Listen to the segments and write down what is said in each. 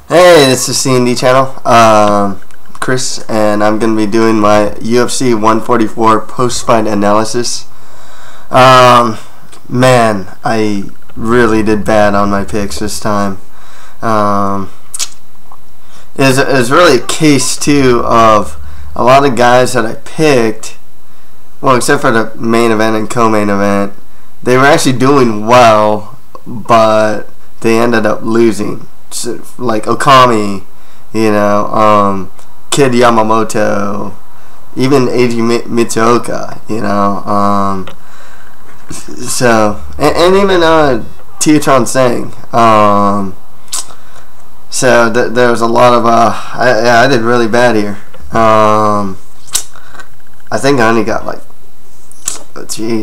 Hey, this is C&D channel, Chris, and I'm going to be doing my UFC 144 post-fight analysis. Man, I really did bad on my picks this time. It's really a case, too, of a lot of guys that I picked, well, except for the main event and co-main event, they were actually doing well, but they ended up losing. Like Okami, Kid Yamamoto, even Eiji Mitsuoka, and even Teotron Sang. There was a lot of I did really bad here. I think I only got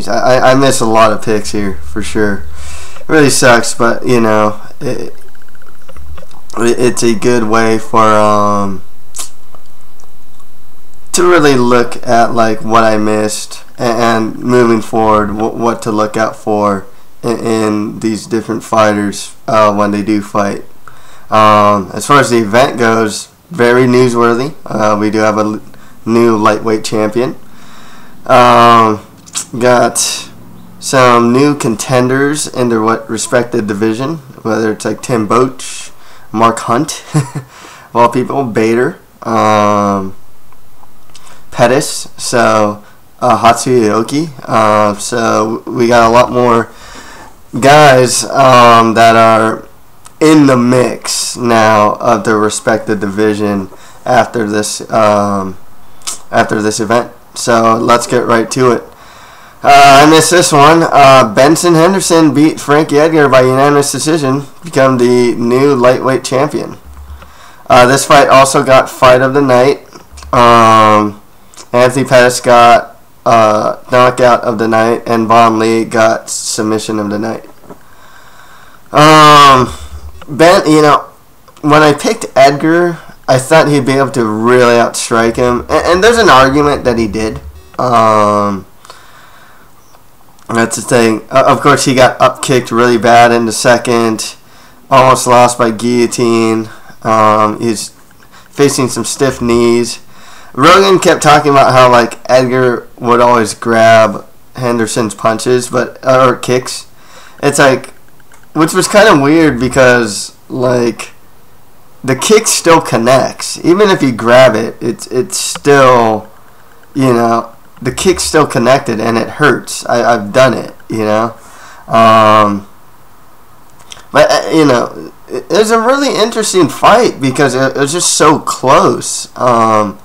I missed a lot of picks here for sure. It really sucks, but it's a good way for to really look at what I missed and moving forward what to look out for in these different fighters when they do fight. As far as the event goes, very newsworthy. We do have a new lightweight champion. Got some new contenders in their respected division, whether it's like Tim Boach, Mark Hunt, of all people, Bader, Pettis, Hatsuyoki. So we got a lot more guys that are in the mix now of their respected division after this event. So let's get right to it. I missed this one. Benson Henderson beat Frankie Edgar by unanimous decision, become the new lightweight champion. This fight also got fight of the night. Anthony Pettis got knockout of the night, and Von Lee got submission of the night. When I picked Edgar, I thought he'd be able to really outstrike him, and there's an argument that he did. That's the thing. Of course, he got up-kicked really bad in the second. Almost lost by guillotine. He's facing some stiff knees. Rogan kept talking about how Edgar would always grab Henderson's punches, or kicks. It's which was kind of weird because the kick still connects. Even if you grab it, it's still, the kick's still connected and it hurts. I've done it, But, it was a really interesting fight because it was just so close. Watching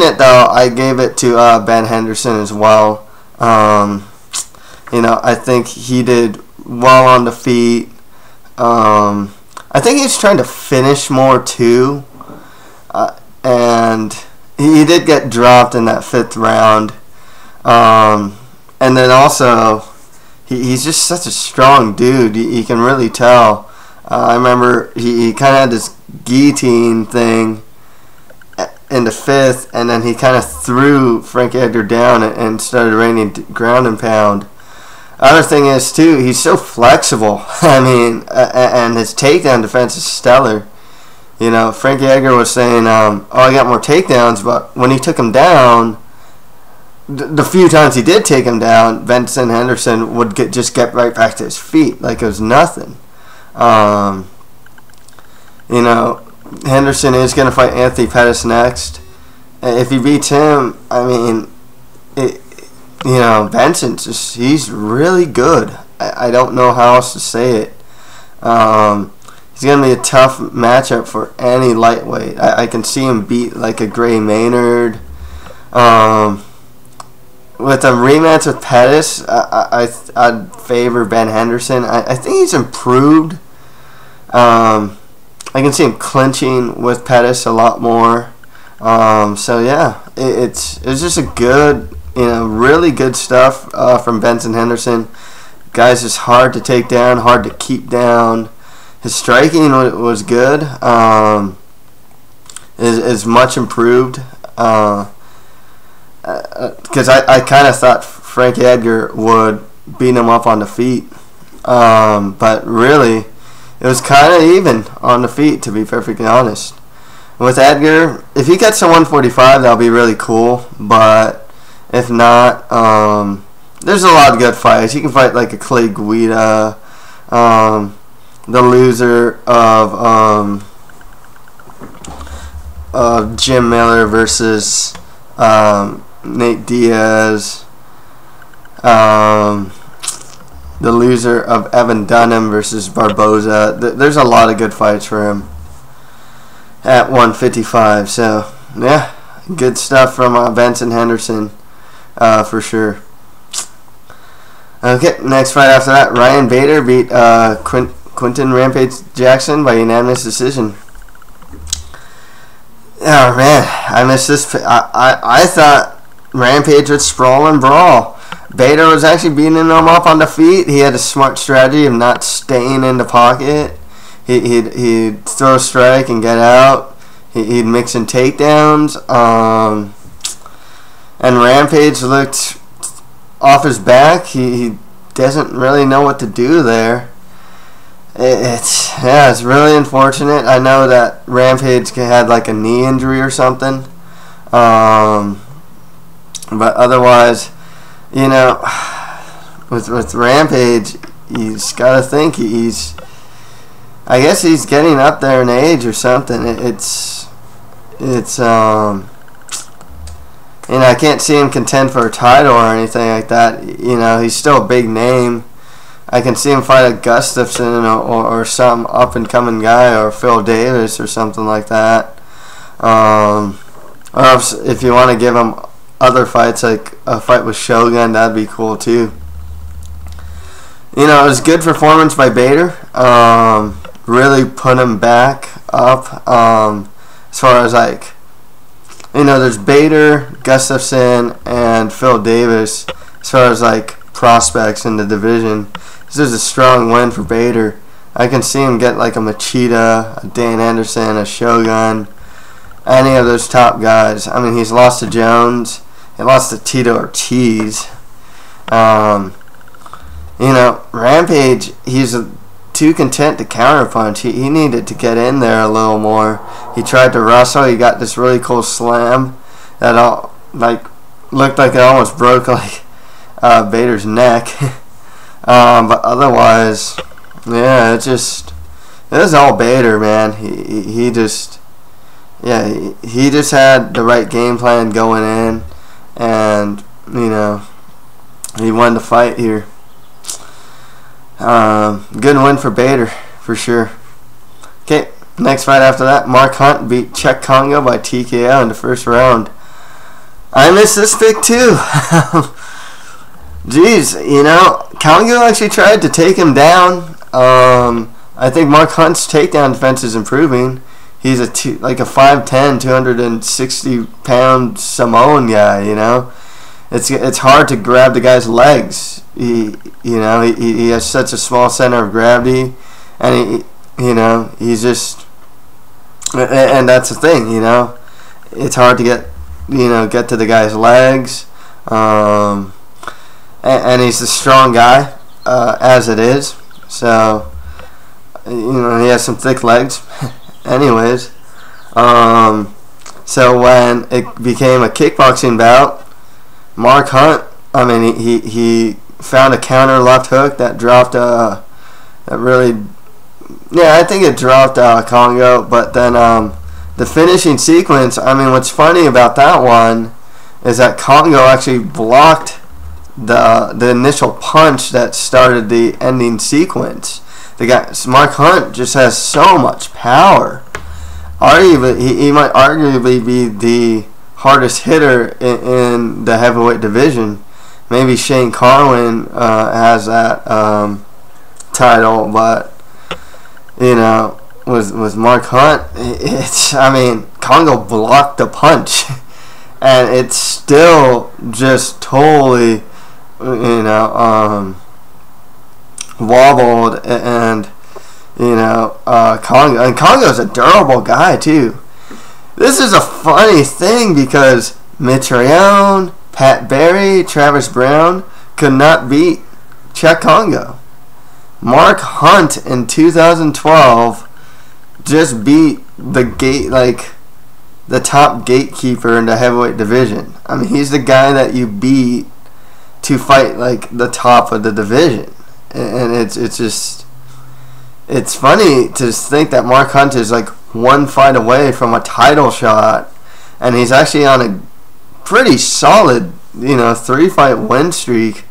it, though, I gave it to Ben Henderson as well. I think he did well on the feet. I think he was trying to finish more, too. And he did get dropped in that 5th round. And then also, he's just such a strong dude. You can really tell. I remember he kind of had this guillotine thing in the 5th, and then he kind of threw Frank Edgar down and started raining ground and pound. Other thing is, too, he's so flexible. And his takedown defense is stellar. Frankie Edgar was saying, I got more takedowns, but when he took him down, the few times he did take him down, Benson Henderson would just get right back to his feet like it was nothing. Henderson is going to fight Anthony Pettis next. If he beats him, Benson's he's really good. I don't know how else to say it. He's going to be a tough matchup for any lightweight. I can see him beat a Gray Maynard. With a rematch with Pettis, I'd favor Ben Henderson. I think he's improved. I can see him clinching with Pettis a lot more. It's just a good, really good stuff from Benson Henderson. Guy's just hard to take down, hard to keep down. His striking was good. Is much improved. Because I kind of thought Frankie Edgar would beat him up on the feet. But really, it was kind of even on the feet, to be perfectly honest. With Edgar, if he gets to 145, that'll be really cool. But if not, there's a lot of good fights. He can fight like a Clay Guida, the loser of Jim Miller versus Nate Diaz, the loser of Evan Dunham versus Barboza. There's a lot of good fights for him at 155. So yeah, good stuff from Benson Henderson for sure. Okay, next fight after that, Ryan Bader beat Quinton Rampage Jackson by unanimous decision. Oh man, I missed this. I thought Rampage would sprawl and brawl. Bader was actually beating him up on the feet. He had a smart strategy of not staying in the pocket. He'd throw a strike and get out. He'd mix in takedowns. And Rampage looked off his back. He doesn't really know what to do there. It's really unfortunate. I know that Rampage had like a knee injury or something. But otherwise, you know, with Rampage, he's got to think I guess he's getting up there in age or something. You know, I can't see him contend for a title or anything like that. You know, he's still a big name. I can see him fight a Gustafsson or some up-and-coming guy, or Phil Davis or something like that. Or if you want to give him other fights, like a fight with Shogun, that'd be cool too. You know, it was a good performance by Bader. Really put him back up. As far as like, you know, there's Bader, Gustafsson, and Phil Davis as far as like prospects in the division. This is a strong win for Bader. I can see him get like a Machida, a Dan Anderson, a Shogun, any of those top guys. I mean, he's lost to Jones. He lost to Tito Ortiz. You know, Rampage, he's too content to counterpunch. He needed to get in there a little more. He tried to wrestle. He got this really cool slam that looked like it almost broke like Bader's neck. But otherwise, yeah, it was all Bader, man. He just had the right game plan going in, and you know, he won the fight here. Good win for Bader for sure. Okay, next fight after that, Mark Hunt beat Czech Congo by TKO in the first round. I missed this pick too. Jeez, you know, Congo actually tried to take him down. I think Mark Hunt's takedown defense is improving. He's a 5'10", 260-pound Samoan guy, you know. It's hard to grab the guy's legs. He has such a small center of gravity, and he's just, and that's the thing, you know. It's hard to get to the guy's legs. And he's a strong guy, as it is. So, you know, he has some thick legs. Anyways, so when it became a kickboxing bout, Mark Hunt, I mean, he found a counter left hook that dropped, I think it dropped Congo. But then the finishing sequence, I mean, what's funny about that one is that Congo actually blocked the initial punch that started the ending sequence. Mark Hunt just has so much power. Arguably, he might arguably be the hardest hitter in the heavyweight division. Maybe Shane Carwin has that title, but you know, with Mark Hunt, Congo blocked the punch, and it's still just totally, you know, wobbled, and you know, Congo's a durable guy too. This is a funny thing because Mitrione, Pat Barry, Travis Brown could not beat Czech Congo. Mark Hunt in 2012 just beat the top gatekeeper in the heavyweight division. I mean, he's the guy that you beat to fight like the top of the division, and it's just, it's funny to think that Mark Hunt is like one fight away from a title shot, and he's actually on a pretty solid, 3-fight win streak.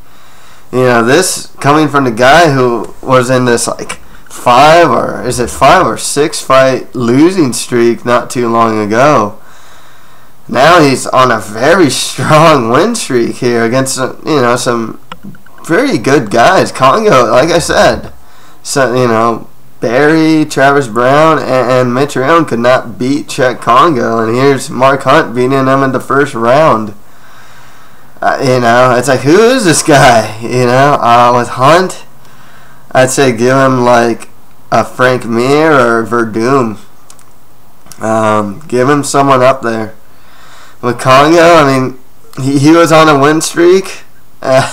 This coming from the guy who was in this like 5 or 6 fight losing streak not too long ago. Now he's on a very strong win streak here against some very good guys. Congo, like I said, so Barry, Travis Brown, and Mitrione could not beat Czech Congo, and here's Mark Hunt beating him in the first round. It's like, who is this guy? With Hunt, I'd say give him like a Frank Mir or Verdum. Give him someone up there. With Congo, I mean, he was on a win streak. Now,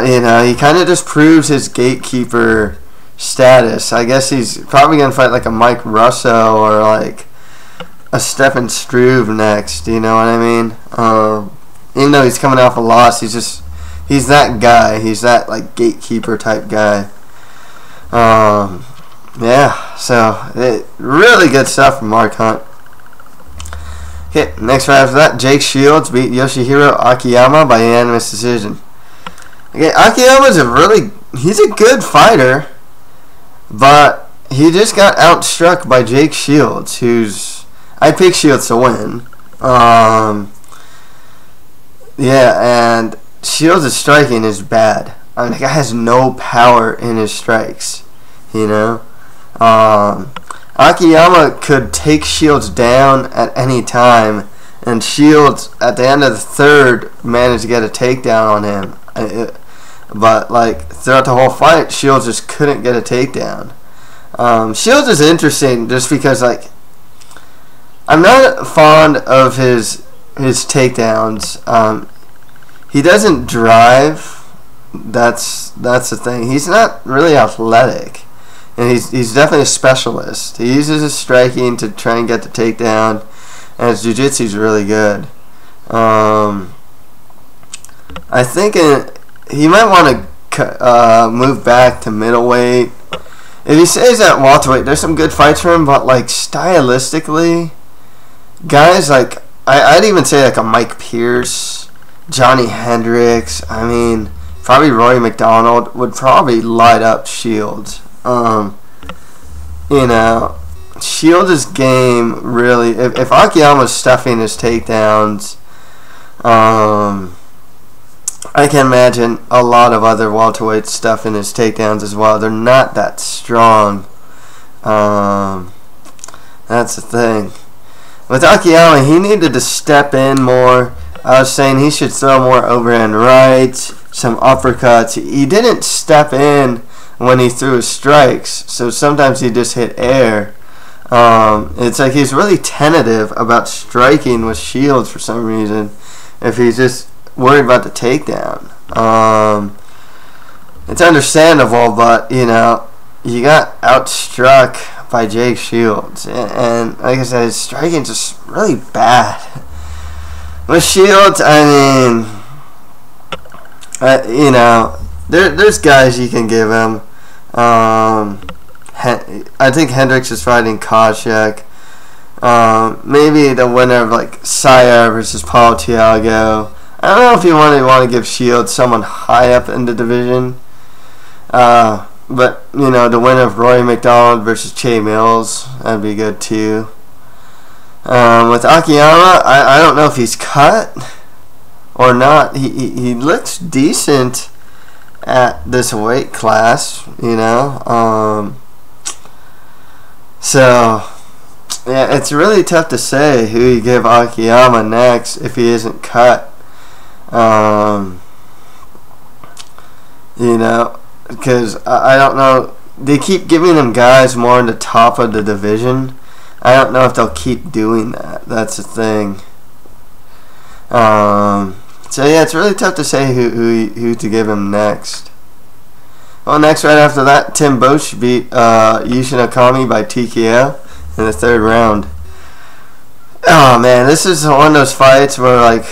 he kind of just proves his gatekeeper status. I guess he's probably going to fight like a Mike Russo or like a Stefan Struve next, you know what I mean? Even though he's coming off a loss, he's that guy. He's that like gatekeeper type guy. So really good stuff from Mark Hunt. Okay, next fight after that, Jake Shields beat Yoshihiro Akiyama by unanimous decision. Okay, Akiyama's he's a good fighter, but he just got outstruck by Jake Shields, I picked Shields to win. And Shields' striking is bad. I mean, the guy has no power in his strikes, Akiyama could take Shields down at any time, and Shields, at the end of the third, managed to get a takedown on him. But throughout the whole fight, Shields just couldn't get a takedown. Shields is interesting just because I'm not fond of his takedowns. He doesn't drive. That's the thing. He's not really athletic, and he's definitely a specialist. He uses his striking to try and get the takedown, and his jiu-jitsu is really good. I think he might want to move back to middleweight. If he stays at welterweight, there's some good fights for him, but stylistically, guys I'd even say a Mike Pierce, Johnny Hendricks, probably Rory McDonald would probably light up Shields. Shields' game really, if Akiyama's stuffing his takedowns, I can imagine a lot of other welterweights stuffing his takedowns as well. They're not that strong. That's the thing. With Akiyama, he needed to step in more. I was saying he should throw more overhand rights, some uppercuts. He didn't step in when he threw his strikes, so sometimes he just hit air. It's like he's really tentative about striking with Shields for some reason, if he's just worried about the takedown. It's understandable, but you got outstruck by Jake Shields, and like I said, his striking just really bad. With Shields, there's guys you can give him. I think Hendricks is fighting Koscheck. Maybe the winner of Saya versus Paul Thiago. I don't know if you want to give Shields someone high up in the division. But the winner of Rory McDonald versus Che Mills, that'd be good too. With Akiyama, I don't know if he's cut or not. He looks decent at this weight class, So yeah, it's really tough to say who you give Akiyama next if he isn't cut. Because I don't know. They keep giving them guys more in the top of the division. I don't know if they'll keep doing that. That's the thing. So yeah, it's really tough to say who to give him next. Well, next right after that, Tim Boesch beat Yushin Okami by TKO in the 3rd round. Oh man, this is one of those fights where, like,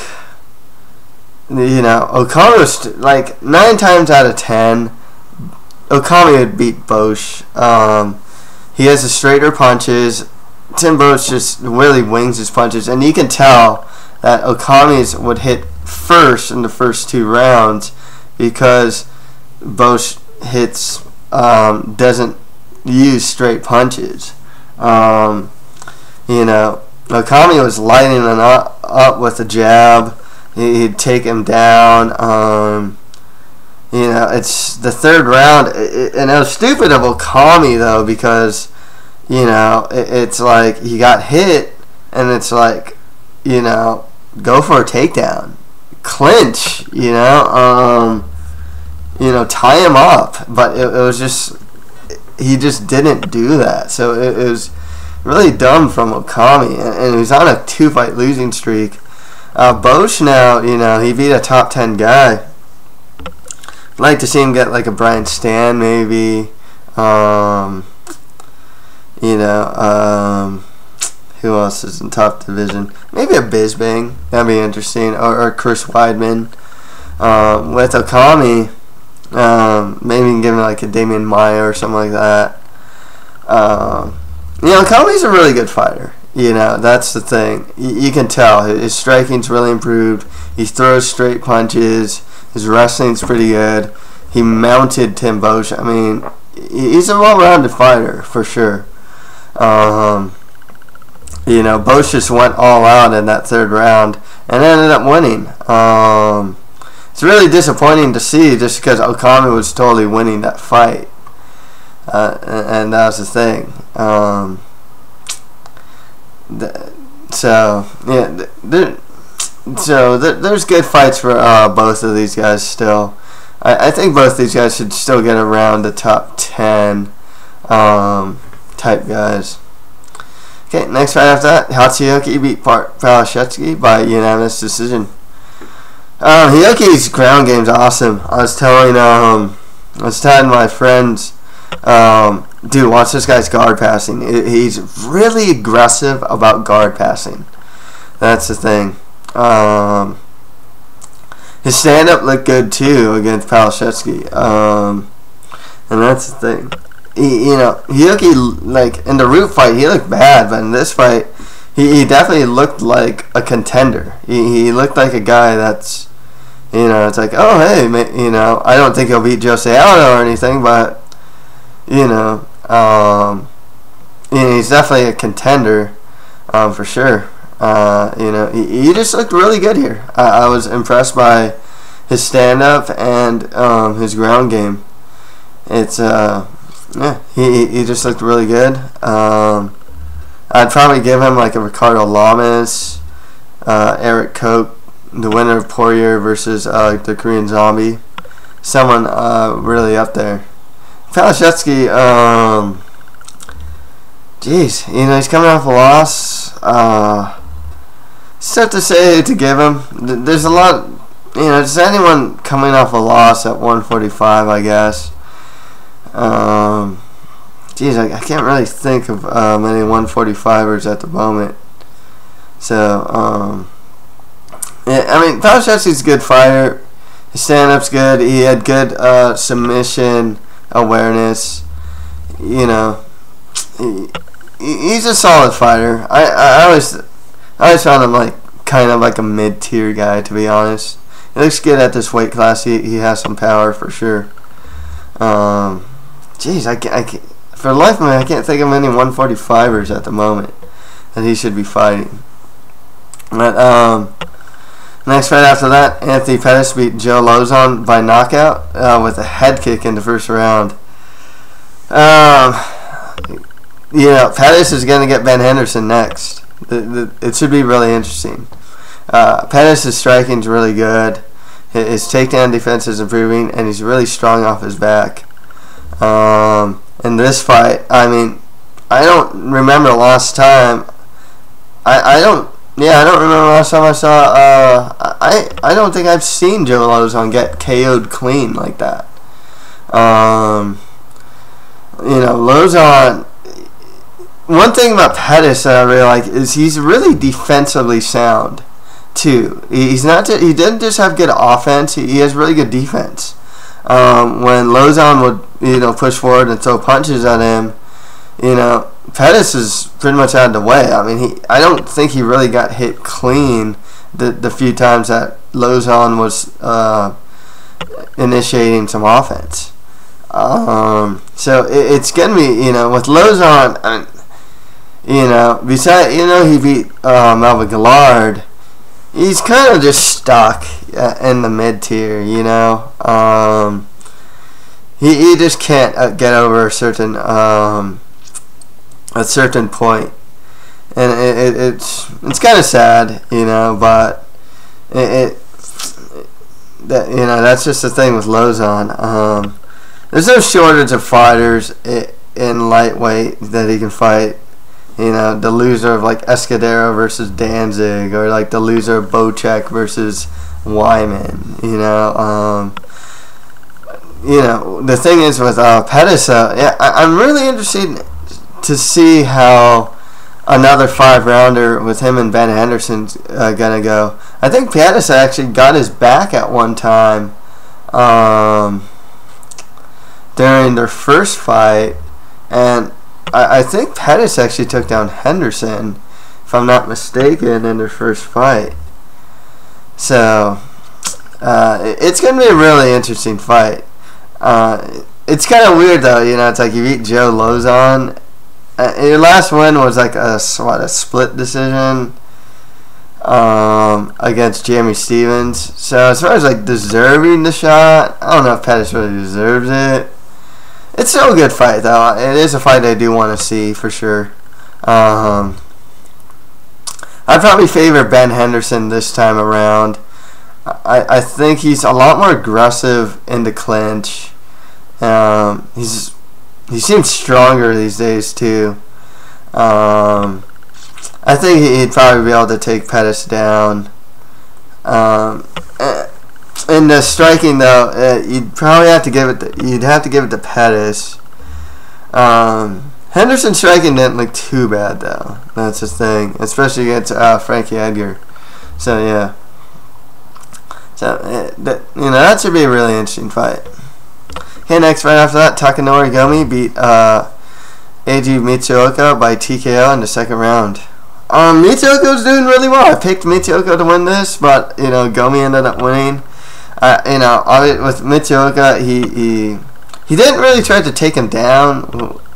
you know, Okami was like 9 times out of 10, Okami would beat Boesch. He has the straighter punches. Tim Boesch just really wings his punches, and you can tell that Okami's would hit first in the first 2 rounds because Boesch hits doesn't use straight punches. You know, Okami was lighting him up with a jab. He'd take him down. You know, it's the 3rd round, and it was stupid of Okami though, because, you know, it's like he got hit, and it's like, you know, go for a takedown, clinch, you know, tie him up, but it was just, he just didn't do that. So it was really dumb from Okami, and he was on a 2-fight losing streak. Boesch now, you know, he beat a top 10 guy. I'd like to see him get like a Brian Stan maybe. You know, who else is in top division? Maybe a Bisbing. That'd be interesting. Or Chris Weidman. With Okami, maybe you can give him like a Damian Maya or something like that. You know, Okami's a really good fighter. You know, that's the thing. You can tell his striking's really improved. He throws straight punches. His wrestling's pretty good. He mounted Tim Boesch. I mean, he's a well-rounded fighter for sure. You know, Boesch just went all out in that 3rd round and ended up winning. It's really disappointing to see, just because Okami was totally winning that fight, and that was the thing. So yeah, there's good fights for both of these guys still. I think both these guys should still get around the top 10 type guys. Okay, next fight after that, Hatsuyoki beat Palashetsky by unanimous decision. Hiyoki's ground game's awesome. I was telling my friends, dude, watch this guy's guard passing. He's really aggressive about guard passing. That's the thing. His stand-up looked good too against Palashetsky. And that's the thing. You know, Hiyoki, like, in the Root fight, he looked bad, but in this fight, he definitely looked like a contender. He looked like a guy that's, you know, it's like, oh, hey, you know, I don't think he'll beat Jose Aldo or anything, but, you know, he's definitely a contender, for sure. You know, he just looked really good here. I was impressed by his stand-up and his ground game. It's yeah, he just looked really good. I'd probably give him like a Ricardo Lamas, Eric Koch, the winner of Poirier versus the Korean Zombie. Someone really up there. Palashetsky, geez, you know, he's coming off a loss. It's tough to say to give him. There's a lot, you know, just anyone coming off a loss at 145, I guess. Geez, I can't really think of many 145ers at the moment. So, yeah, I mean, Palashetsky's a good fighter. His stand-up's good. He had good submission awareness. You know, he's a solid fighter. I always found him like kind of like a mid-tier guy, to be honest. He looks good at this weight class. He has some power for sure. Geez, I can't, for the life of me, I can't think of any 145ers at the moment that he should be fighting. But next fight after that, Anthony Pettis beat Joe Lozon by knockout with a head kick in the first round. You know, Pettis is going to get Ben Henderson next. It should be really interesting. Pettis' striking is really good. His takedown defense is improving, and he's really strong off his back. In this fight, I mean, I don't remember last time. I don't Yeah, I don't remember last time I saw. I don't think I've seen Joe Lozon get KO'd clean like that. Lozon. One thing about Pettis that I really like is he's really defensively sound too. He's not. He didn't just have good offense. He has really good defense. When Lozon would push forward and throw punches at him, Pettis is pretty much out of the way. I mean, I don't think he really got hit clean the few times that Lozon was initiating some offense. So it's gonna be with Lozon. Besides he beat Melvin Gillard. He's kind of just stuck in the mid tier. He just can't get over a certain point, and it's kind of sad, but that's just the thing with Lozon. There's no shortage of fighters in lightweight that he can fight. The loser of like Escudero versus Danzig, or like the loser of Bocek versus Wyman. The thing is with Pettis, I'm really interested to see how another 5-rounder with him and Ben Henderson's gonna go. I think Pettis actually got his back at one time during their first fight, and I think Pettis actually took down Henderson, if I'm not mistaken, in their first fight. So it's gonna be a really interesting fight. It's kind of weird though, it's like you beat Joe Lozon. Your last win was like a split decision against Jeremy Stevens. So as far as like deserving the shot, I don't know if Pettis really deserves it. It's still a good fight though. It is a fight I do want to see for sure. I'd probably favor Ben Henderson this time around. I think he's a lot more aggressive in the clinch. He seems stronger these days too. I think he'd probably be able to take Pettis down. In the striking though, you'd probably have to give it. You'd have to give it to Pettis. Henderson's striking didn't look too bad though. That's the thing, especially against Frankie Edgar. So yeah. So that should be a really interesting fight. Okay, next fight after that, Takanori Gomi beat Eiji Mitsuoka by TKO in the second round. Mitsuoka's doing really well. I picked Mitsuoka to win this, but Gomi ended up winning. With Mitsuoka, he didn't really try to take him down,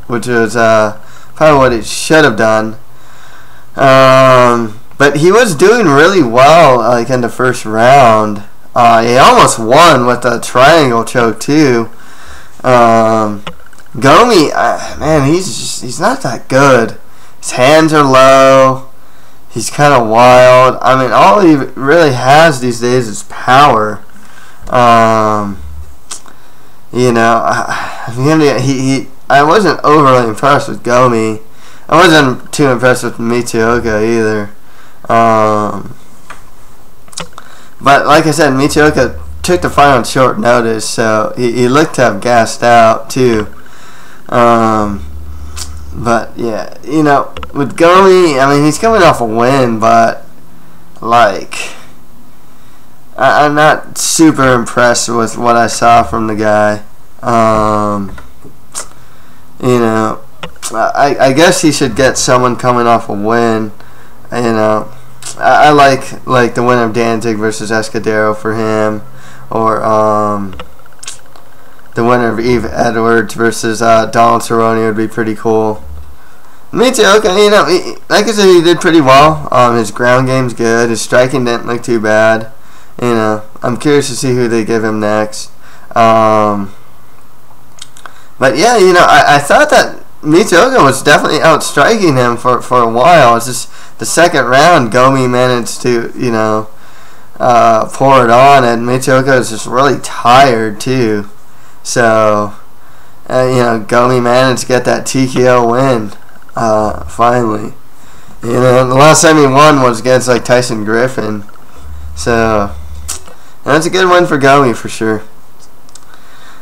which was probably what he should have done. But he was doing really well, like in the first round. He almost won with a triangle choke too. Gomi, man, he's not that good. His hands are low. He's kind of wild. I mean, all he really has these days is power. I wasn't overly impressed with Gomi. I wasn't too impressed with Mitsuoka either. But like I said, Mitsuoka took the fight on short notice, so he looked to have gassed out too. But yeah, with Gomi, I mean, he's coming off a win, but like, I'm not super impressed with what I saw from the guy. I guess he should get someone coming off a win. I like the win of Danzig versus Escudero for him, or the winner of Eve Edwards versus Donald Cerrone would be pretty cool. Mitsuoka, like I said, he did pretty well. His ground game's good. His striking didn't look too bad. I'm curious to see who they give him next. But yeah, I thought that Mitsuoka was definitely outstriking him for a while. It's just the second round, Gomi managed to, pour it on, and Mitsuoka is just really tired too. So, Gomi managed to get that TKO win, finally. The last time he won was against like Tyson Griffin. So that's a good win for Gomi for sure.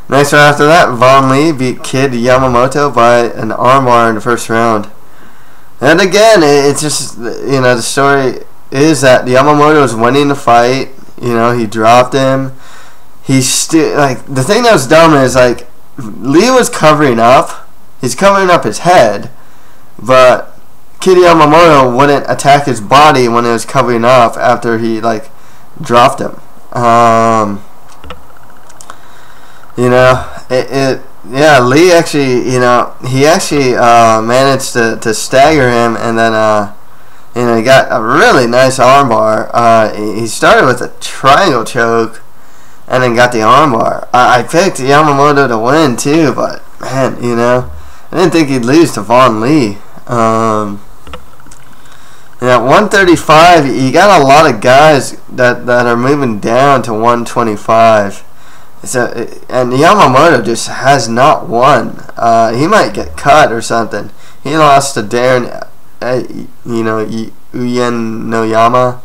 Next right after that, Von Lee beat Kid Yamamoto by an armbar in the first round. And again, it's just, the story is that Yamamoto was winning the fight. He dropped him. He's still, the thing that was dumb is, Lee was covering up. He's covering up his head, but Kid Yamamoto wouldn't attack his body when it was covering up after he, dropped him. Lee actually, he actually managed to stagger him, and then, he got a really nice armbar. He started with a triangle choke, and then got the armbar. I picked Yamamoto to win too, but man, I didn't think he'd lose to Von Lee. At 135, you got a lot of guys that are moving down to 125. And Yamamoto just has not won. He might get cut or something. He lost to Darren, Uyenoyama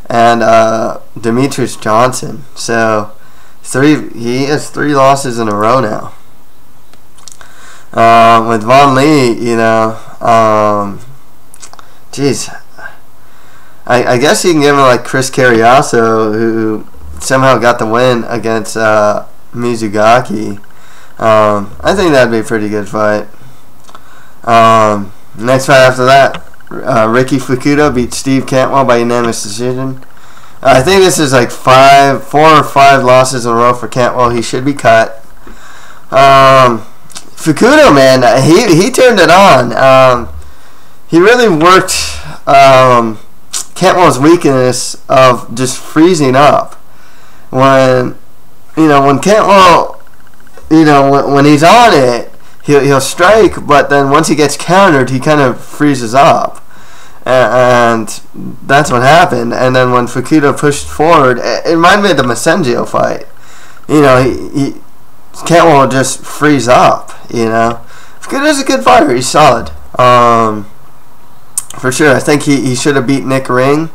and Demetrius Johnson. So he has 3 losses in a row now. With Von Lee, I guess you can give him like Chris Carriasso, who somehow got the win against Mizugaki. I think that'd be a pretty good fight. Next fight after that, Ricky Fukuda beat Steve Cantwell by unanimous decision. I think this is like 4 or 5 losses in a row for Cantwell. He should be cut. Fukuda, man, he turned it on. He really worked Cantwell's weakness of just freezing up. When Cantwell, when he's on it, he'll strike, but then once he gets countered, he kind of freezes up. And that's what happened. And then when Fukuda pushed forward, it reminded me of the Masengio fight. Cantwell will just freeze up, Fukuda's a good fighter. He's solid. For sure. I think he should have beat Nick Ring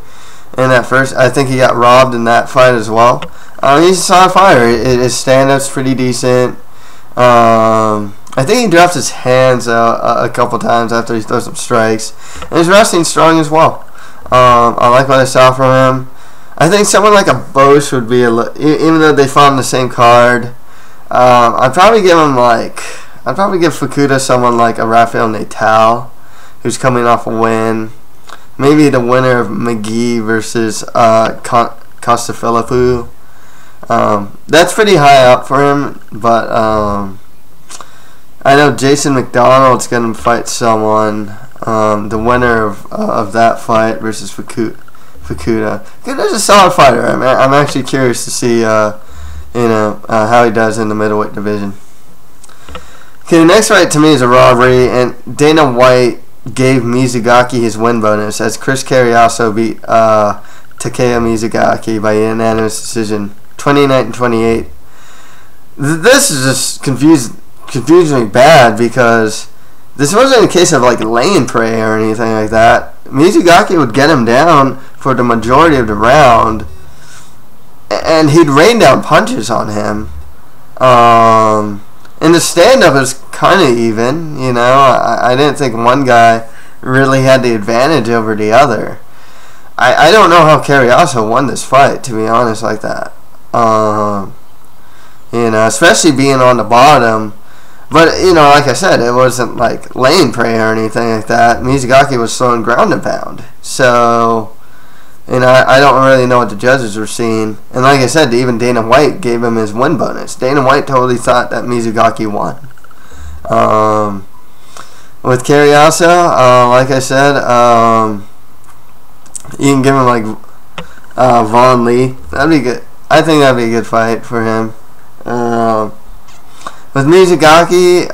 in that first. I think he got robbed in that fight as well. He's a solid fighter. His stand-up's pretty decent. I think he drops his hands a couple times after he throws some strikes. And his wrestling's strong as well. I like what I saw from him. I think someone like a Bosch would be even though they fought on the same card. I'd probably give Fukuda someone like a Rafael Natal, who's coming off a win. Maybe the winner of McGee versus Costafilippo. That's pretty high up for him, but I know Jason McDonald's going to fight someone. The winner of that fight versus Fukuda. Fukuda's a solid fighter. I'm actually curious to see how he does in the middleweight division. Okay, the next fight to me is a robbery, and Dana White gave Mizugaki his win bonus as Chris Carriasso beat Takeya Mizugaki by unanimous decision, 29-28. This is just confusing me bad, because this wasn't a case of like laying prey or anything like that. Mizugaki would get him down for the majority of the round, and he'd rain down punches on him. And the stand-up is kind of even, I didn't think one guy really had the advantage over the other. I don't know how Carriasso won this fight, to be honest, like that. Especially being on the bottom. But, like I said, it wasn't like laying prey or anything like that. Mizugaki was throwing ground and pound. So, I don't really know what the judges were seeing. And like I said, even Dana White gave him his win bonus. Dana White totally thought that Mizugaki won. With Carriasso, like I said, you can give him like Von Lee. That'd be good. I think that'd be a good fight for him. With Mizugaki,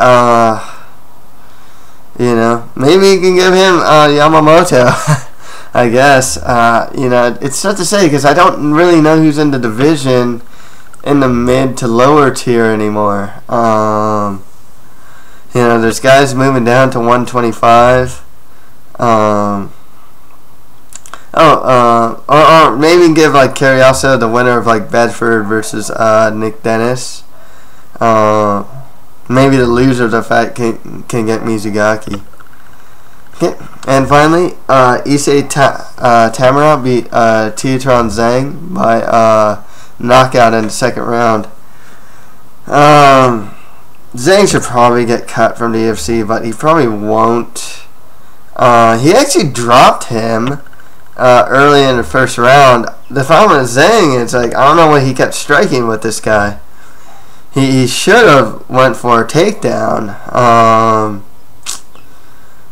maybe you can give him Yamamoto. I guess. It's tough to say because I don't really know who's in the division in the mid to lower tier anymore. There's guys moving down to 125. or maybe give like Kerry also the winner of like Bedford versus Nick Dennis. Maybe the loser of the fight can get Mizugaki. Okay. And finally, Issei Tamura beat Tiatron Zhang by knockout in the second round. Zhang should probably get cut from the UFC, but he probably won't. He actually dropped him early in the first round. The problem with Zhang, it's like, I don't know what he kept striking with this guy. He should have went for a takedown.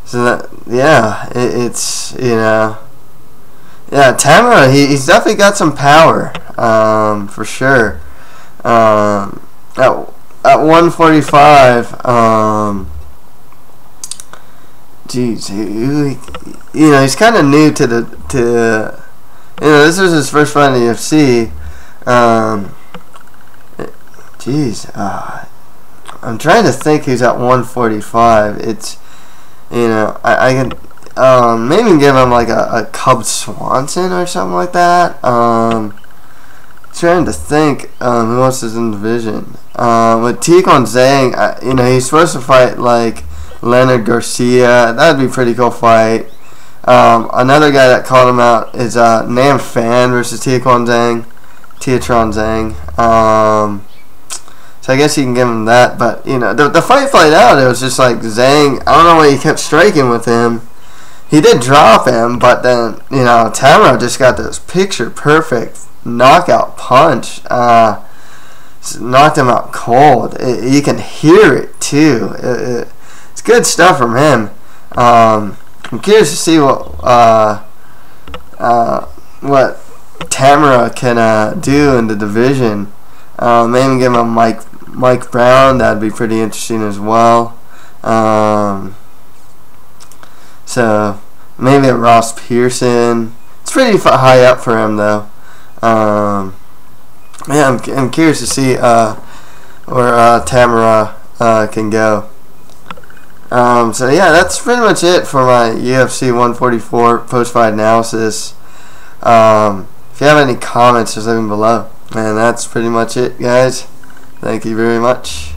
So that, yeah, it's, you know, yeah, Tamura, he's definitely got some power, for sure. At 145, geez, you know, he's kind of new to you know, this was his first fight in the UFC. I'm trying to think who's at 145. It's, you know, I can maybe give him like a Cub Swanson or something like that. Trying to think who else is in the division. With Tiatron Zhang, you know, he's supposed to fight like Leonard Garcia. That'd be a pretty cool fight. Another guy that called him out is Nam Phan versus Tiatron Zhang. So I guess you can give him that. But, you know, the fight played out. It was just like Zhang, I don't know why he kept striking with him. He did drop him, but then, you know, Tamura just got this picture perfect knockout punch. Knocked him out cold. You can hear it too. It's good stuff from him. I'm curious to see what Tamura can do in the division. Maybe give him Mike Brown. That'd be pretty interesting as well. So maybe a Ross Pearson. It's pretty high up for him though. Yeah, I'm curious to see where Tamura can go. So yeah, that's pretty much it for my UFC 144 post-fight analysis. If you have any comments, just leave them below. And that's pretty much it, guys. Thank you very much.